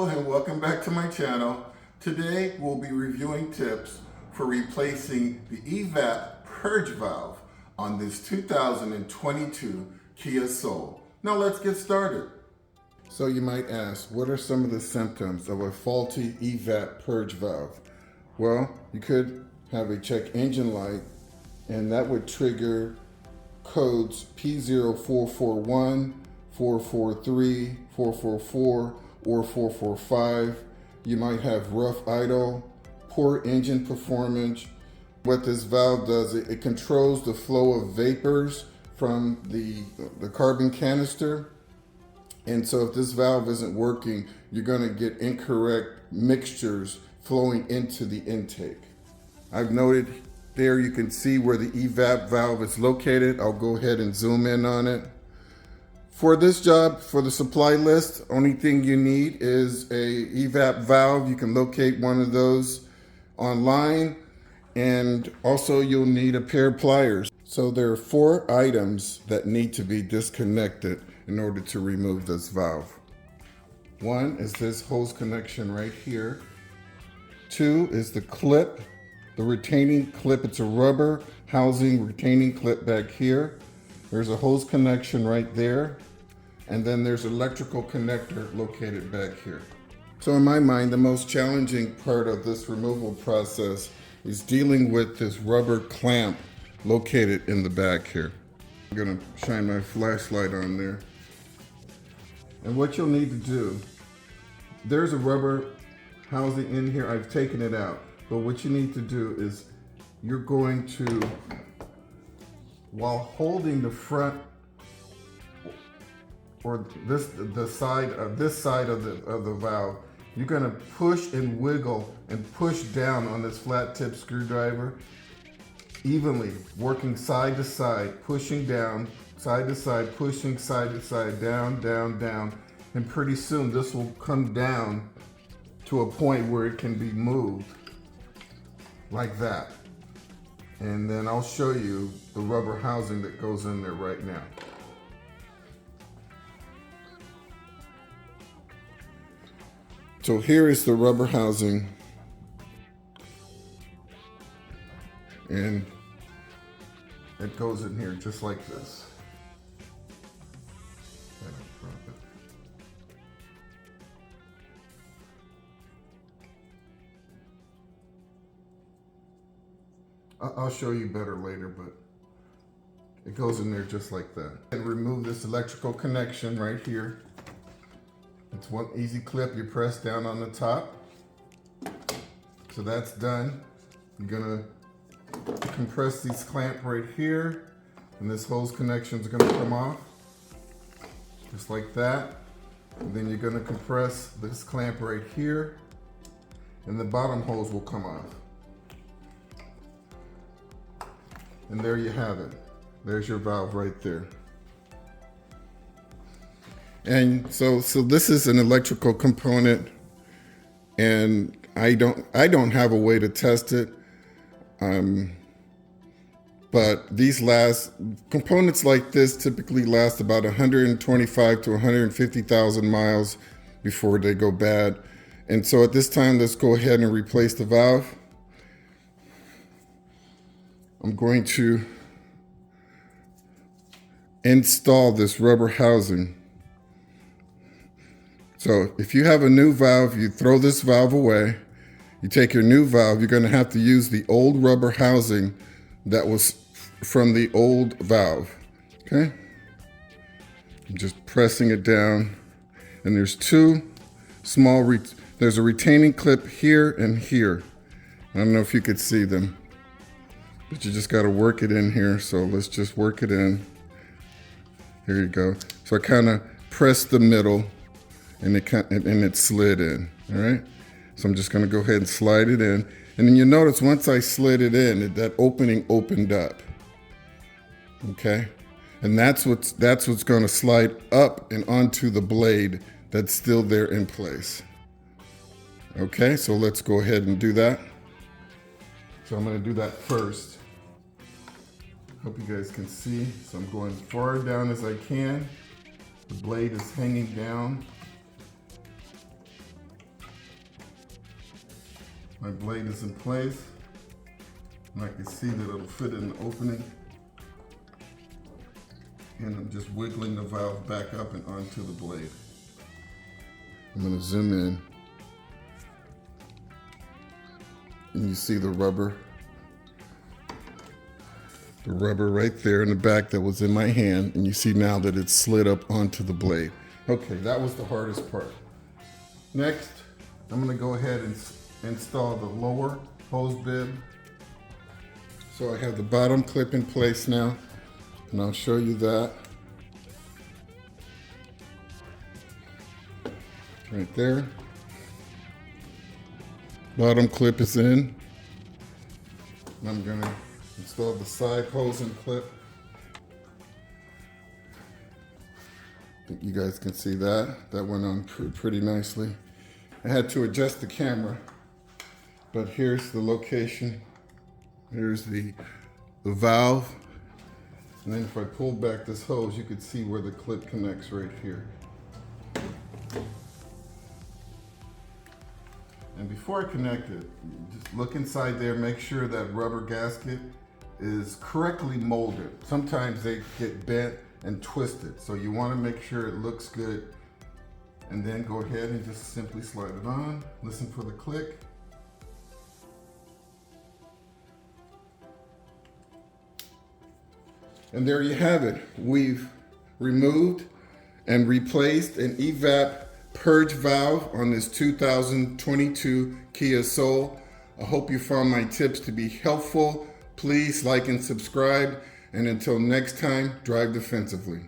Hello and welcome back to my channel. Today we'll be reviewing tips for replacing the EVAP Purge Valve on this 2022 Kia Soul. Now let's get started. So you might ask, what are some of the symptoms of a faulty EVAP Purge Valve? Well, you could have a check engine light and that would trigger codes P0441, 443, 444, or 445. You might have rough idle, poor engine performance. What this valve does, it controls the flow of vapors from the carbon canister. And so if this valve isn't working, you're gonna get incorrect mixtures flowing into the intake. I've noted there you can see where the EVAP valve is located. I'll go ahead and zoom in on it. For this job, for the supply list, only thing you need is a EVAP valve. You can locate one of those online, and also you'll need a pair of pliers. So there are 4 items that need to be disconnected in order to remove this valve. 1 is this hose connection right here. 2 is the clip, the retaining clip. It's a rubber housing retaining clip back here. There's a hose connection right there. And then there's electrical connector located back here. So in my mind, the most challenging part of this removal process is dealing with this rubber clamp located in the back here. I'm gonna shine my flashlight on there. And what you'll need to do, there's a rubber housing in here. I've taken it out. But what you need to do is you're going to, while holding the front or this side of the valve, you're gonna push and wiggle and push down on this flat tip screwdriver evenly, working side to side, pushing down, side to side, pushing side to side, down, down, down. And pretty soon this will come down to a point where it can be moved like that. And then I'll show you the rubber housing that goes in there right now. So here is the rubber housing, and it goes in here just like this. I'll show you better later, but it goes in there just like that. And remove this electrical connection right here. It's one easy clip. You press down on the top. So that's done. You're gonna compress this clamp right here, and this hose connection is gonna come off, just like that. And then you're gonna compress this clamp right here, and the bottom hose will come off. And there you have it. There's your valve right there. And so this is an electrical component, and I don't have a way to test it. But these components like this typically last about 125 to 150,000 miles before they go bad. And so at this time, let's go ahead and replace the valve. I'm going to install this rubber housing. So if you have a new valve, you throw this valve away. You take your new valve, you're gonna have to use the old rubber housing that was from the old valve, okay? I'm just pressing it down. And there's 2 small, there's a retaining clip here and here. I don't know if you could see them, but you just gotta work it in here. So let's just work it in. Here you go. So I kinda pressed the middle, and it slid in, all right? So I'm just gonna go ahead and slide it in. And then you notice once I slid it in, that opening opened up, okay? And that's what's gonna slide up and onto the blade that's still there in place. Okay, so let's go ahead and do that. So I'm gonna do that first. Hope you guys can see. So I'm going far down as I can. The blade is hanging down. My blade is in place, and I can see that it'll fit in the opening. And I'm just wiggling the valve back up and onto the blade. I'm gonna zoom in. And you see the rubber right there in the back that was in my hand, and you see now that it's slid up onto the blade. Okay, that was the hardest part. Next, I'm gonna go ahead and install the lower hose bib. So I have the bottom clip in place now, and I'll show you that. Right there. Bottom clip is in. And I'm gonna install the side hose and clip. I think you guys can see that. That went on pretty nicely. I had to adjust the camera, but here's the location. Here's the valve. And then if I pull back this hose, you can see where the clip connects right here. And before I connect it, just look inside there, make sure that rubber gasket is correctly molded. Sometimes they get bent and twisted, so you want to make sure it looks good. And then go ahead and just simply slide it on. Listen for the click. And there you have it. We've removed and replaced an EVAP Purge Valve on this 2022 Kia Soul. I hope you found my tips to be helpful. Please like and subscribe. And until next time, drive defensively.